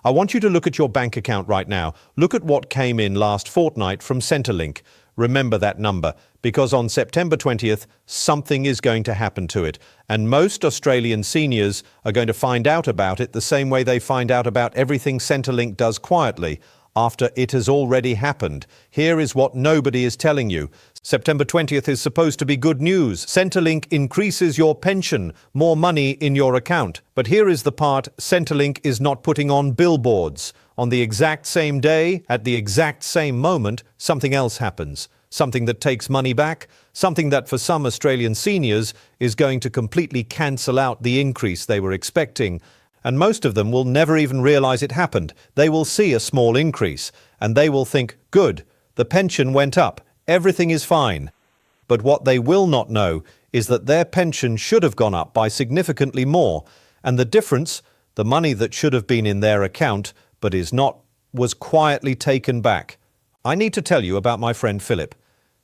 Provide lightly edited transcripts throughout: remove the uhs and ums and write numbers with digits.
I want you to look at your bank account right now. Look at what came in last fortnight from Centrelink. Remember that number, because on September 20th, something is going to happen to it. And most Australian seniors are going to find out about it the same way they find out about everything Centrelink does quietly, after it has already happened. Here is what nobody is telling you. September 20th is supposed to be good news. Centrelink increases your pension, more money in your account. But here is the part Centrelink is not putting on billboards. On the exact same day, at the exact same moment, something else happens. Something that takes money back, something that for some Australian seniors is going to completely cancel out the increase they were expecting. And most of them will never even realise it happened. They will see a small increase, and they will think, good, the pension went up, everything is fine. But what they will not know is that their pension should have gone up by significantly more, and the difference, the money that should have been in their account but is not, was quietly taken back. I need to tell you about my friend Phillip,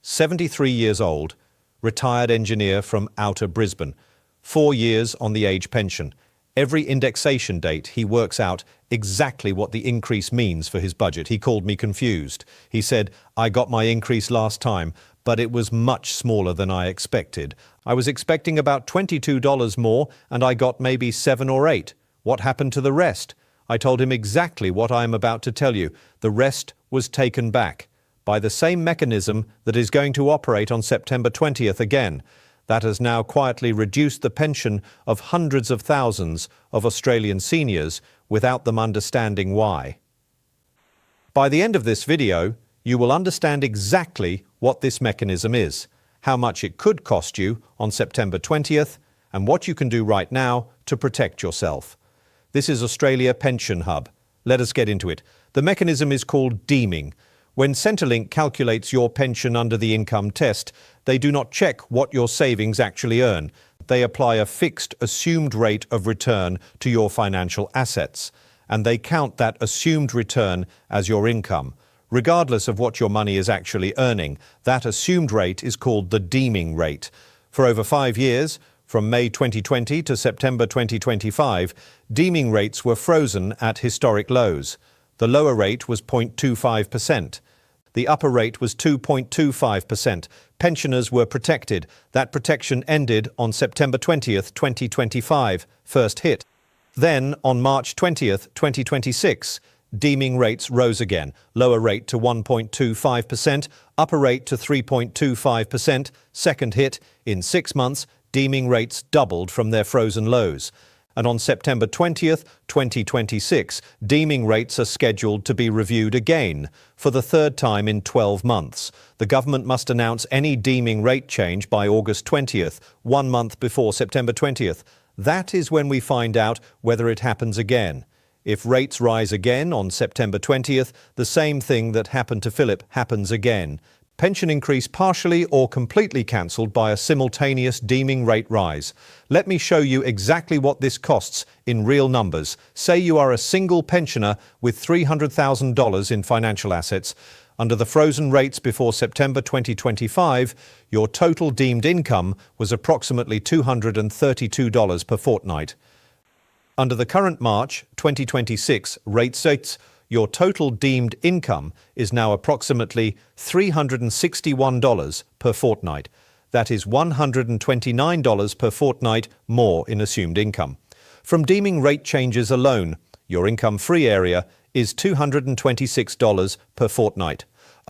73 years old, retired engineer from outer Brisbane, 4 years on the age pension. Every indexation date, he works out exactly what the increase means for his budget. He called me confused. He said, I got my increase last time, but it was much smaller than I expected. I was expecting about $22 more, and I got maybe 7 or 8. What happened to the rest? I told him exactly what I am about to tell you. The rest was taken back by the same mechanism that is going to operate on September 20th again. That has now quietly reduced the pension of hundreds of thousands of Australian seniors without them understanding why. By the end of this video, you will understand exactly what this mechanism is, how much it could cost you on September 20th, and what you can do right now to protect yourself. This is Australia Pension Hub. Let us get into it. The mechanism is called Deeming. When Centrelink calculates your pension under the income test, they do not check what your savings actually earn. They apply a fixed assumed rate of return to your financial assets, and they count that assumed return as your income. Regardless of what your money is actually earning, that assumed rate is called the Deeming rate. For over 5 years, from May 2020 to September 2025, Deeming rates were frozen at historic lows. The lower rate was 0.25%. The upper rate was 2.25%. Pensioners were protected. That protection ended on September 20th, 2025, first hit. Then, on March 20th, 2026, Deeming rates rose again. Lower rate to 1.25%, upper rate to 3.25%, second hit. In 6 months, Deeming rates doubled from their frozen lows. And on September 20th, 2026, Deeming rates are scheduled to be reviewed again for the third time in 12 months. The government must announce any Deeming rate change by August 20th, 1 month before September 20th. That is when we find out whether it happens again. If rates rise again on September 20th, the same thing that happened to Phillip happens again. Pension increase partially or completely cancelled by a simultaneous Deeming rate rise. Let me show you exactly what this costs in real numbers. Say you are a single pensioner with $300,000 in financial assets. Under the frozen rates before September 2025, your total deemed income was approximately $232 per fortnight. Under the current March 2026 rates, your total deemed income is now approximately $361 per fortnight. That is $129 per fortnight more in assumed income. From Deeming rate changes alone, your income-free area is $226 per fortnight.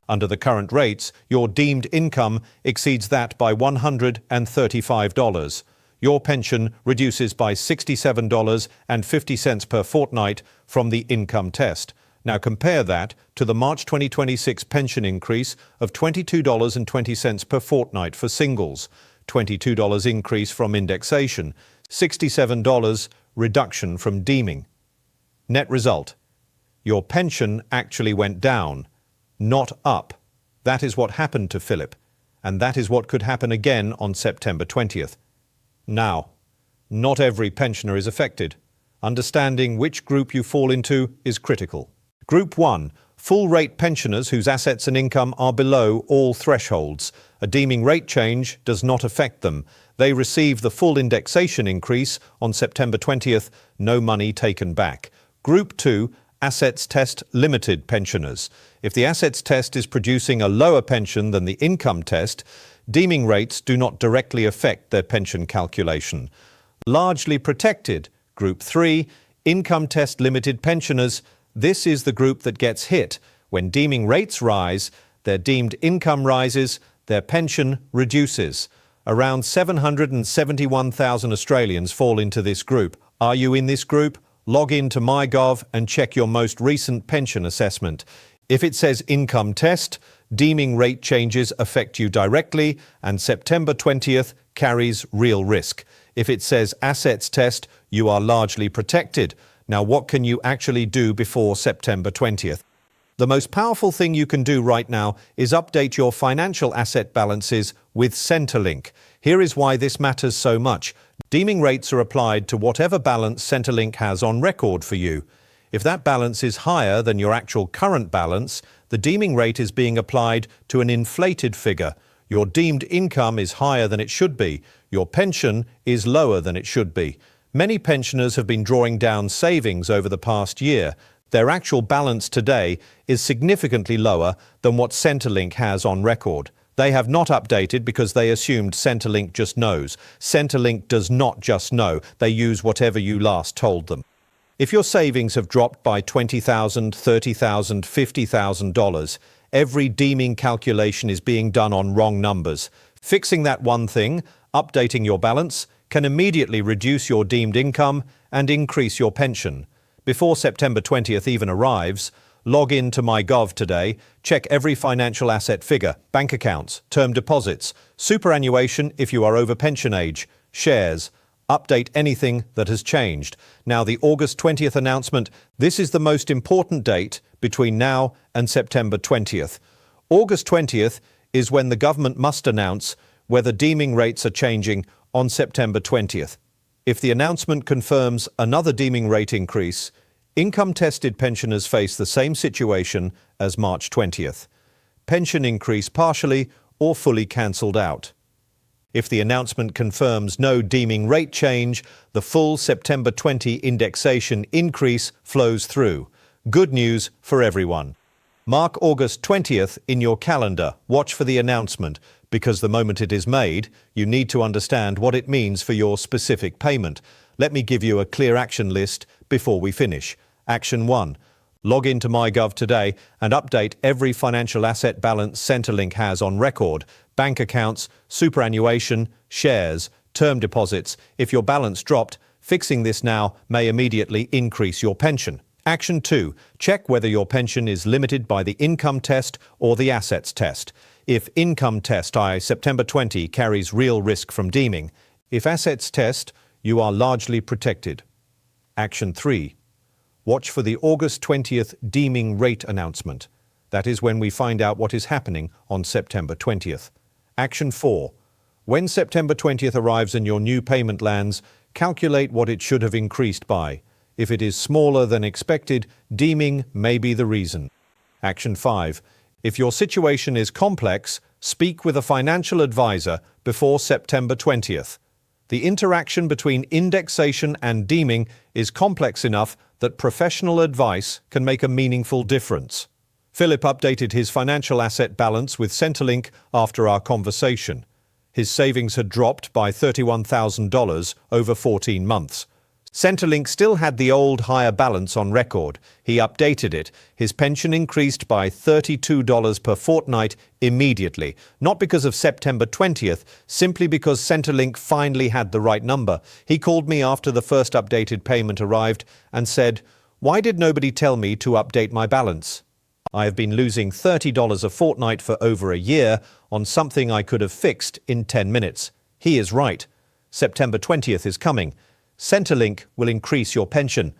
Under the current rates, your deemed income exceeds that by $135. Your pension reduces by $67.50 per fortnight from the income test. Now compare that to the March 2026 pension increase of $22.20 per fortnight for singles, $22 increase from indexation, $67 reduction from Deeming. Net result: your pension actually went down, not up. That is what happened to Phillip, and that is what could happen again on September 20th. Now, not every pensioner is affected. Understanding which group you fall into is critical. Group 1, full-rate pensioners whose assets and income are below all thresholds. A Deeming rate change does not affect them. They receive the full indexation increase on September 20th, no money taken back. Group 2, Assets Test Limited pensioners. If the Assets Test is producing a lower pension than the income test, deeming rates do not directly affect their pension calculation. Largely protected, Group 3, Income Test Limited pensioners. This is the group that gets hit. When deeming rates rise, their deemed income rises, their pension reduces. Around 771,000 Australians fall into this group. Are you in this group? Log in to MyGov and check your most recent pension assessment. If it says income test, deeming rate changes affect you directly, and September 20th carries real risk. If it says assets test, you are largely protected. Now, what can you actually do before September 20th? The most powerful thing you can do right now is update your financial asset balances with Centrelink. Here is why this matters so much. Deeming rates are applied to whatever balance Centrelink has on record for you. If that balance is higher than your actual current balance, the deeming rate is being applied to an inflated figure. Your deemed income is higher than it should be. Your pension is lower than it should be. Many pensioners have been drawing down savings over the past year. Their actual balance today is significantly lower than what Centrelink has on record. They have not updated because they assumed Centrelink just knows. Centrelink does not just know. They use whatever you last told them. If your savings have dropped by $20,000, $30,000, $50,000, every deeming calculation is being done on wrong numbers. Fixing that one thing, updating your balance, can immediately reduce your deemed income and increase your pension. Before September 20th even arrives, log in to MyGov today, check every financial asset figure, bank accounts, term deposits, superannuation if you are over pension age, shares, update anything that has changed. Now, the August 20th announcement, this is the most important date between now and September 20th. August 20th is when the government must announce whether deeming rates are changing on September 20th. If the announcement confirms another deeming rate increase, income-tested pensioners face the same situation as March 20th. Pension increase partially or fully cancelled out. If the announcement confirms no deeming rate change, the full September 20 indexation increase flows through. Good news for everyone. Mark August 20th in your calendar. Watch for the announcement, because the moment it is made, you need to understand what it means for your specific payment. Let me give you a clear action list before we finish. Action 1. Log into MyGov today and update every financial asset balance Centrelink has on record. Bank accounts, superannuation, shares, term deposits. If your balance dropped, fixing this now may immediately increase your pension. Action 2. Check whether your pension is limited by the income test or the assets test. If income test September 20 carries real risk from deeming. If assets test, you are largely protected. Action 3. Watch for the August 20th deeming rate announcement. That is when we find out what is happening on September 20th. Action 4. When September 20th arrives and your new payment lands, calculate what it should have increased by. If it is smaller than expected, deeming may be the reason. Action 5. If your situation is complex, speak with a financial advisor before September 20th. The interaction between indexation and deeming is complex enough that professional advice can make a meaningful difference. Phillip updated his financial asset balance with Centrelink after our conversation. His savings had dropped by $31,000 over 14 months. Centrelink still had the old higher balance on record. He updated it. His pension increased by $32 per fortnight immediately, not because of September 20th, simply because Centrelink finally had the right number. He called me after the first updated payment arrived and said, "Why did nobody tell me to update my balance? I have been losing $30 a fortnight for over a year on something I could have fixed in 10 minutes. He is right. September 20th is coming. Centrelink will increase your pension,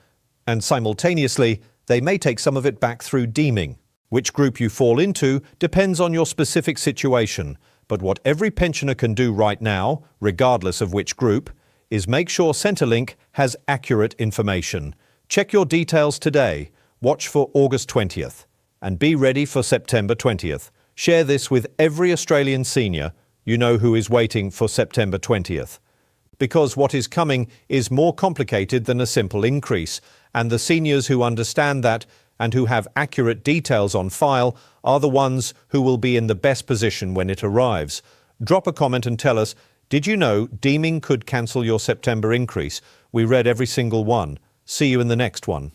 and simultaneously, they may take some of it back through deeming. Which group you fall into depends on your specific situation, but what every pensioner can do right now, regardless of which group, is make sure Centrelink has accurate information. Check your details today, watch for August 20th, and be ready for September 20th. Share this with every Australian senior you know who is waiting for September 20th. Because what is coming is more complicated than a simple increase, And the seniors who understand that and who have accurate details on file are the ones who will be in the best position when it arrives. Drop a comment and tell us, did you know Deeming could cancel your September increase? We read every single one. See you in the next one.